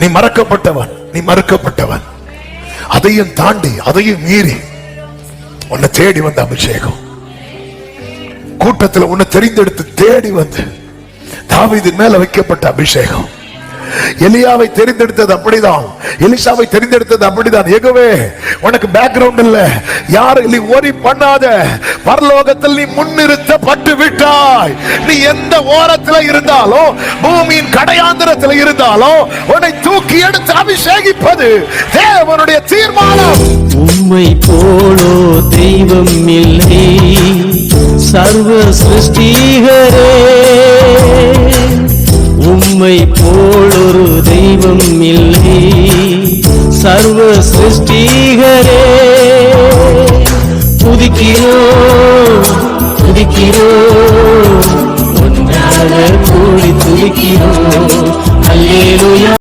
நீ மறக்கப்பட்டவன், நீ மறுக்கப்பட்டவன். அதையும் தாண்டி அதையும் மீறி உன்னை தேடி வந்த அபிஷேகம், கூட்டத்தில் உன்னை தெரிந்தெடுத்து தேடி வந்து தாவீதின் மேல வைக்கப்பட்ட அபிஷேகம். எலியாவை தெரிந்தெடுத்தது அப்படிதான், எலிசாவை தெரிந்தெடுத்தது அப்படிதான். யெகோவே உனக்கு பேக்ரவுண்ட் இல்ல, யாரும் நீ ஒரி பண்ணாத, பரலோகத்தில் நீ முன்னிறுத்தப்பட்டு விட்டாய். நீ எந்த ஓரத்தில் இருந்தாலும், பூமியின் கடையாந்திரத்தில் இருந்தாலும், உன்னை தூக்கி எடுத்து அபிஷேகிப்பது தேவனுடைய தீர்மானம். உம்மை போலோ தெய்வம் இல்லை, சர்வ சிருஷ்டிகரே. உம்மை போலொரு தெய்வம் இல்லை, சர்வ சிருஷ்டிகரே. துதிக்கிறோம் துதிக்கிறோம், ஒன்றாக கூடி துதிக்கிறோம். அல்லேலூயா.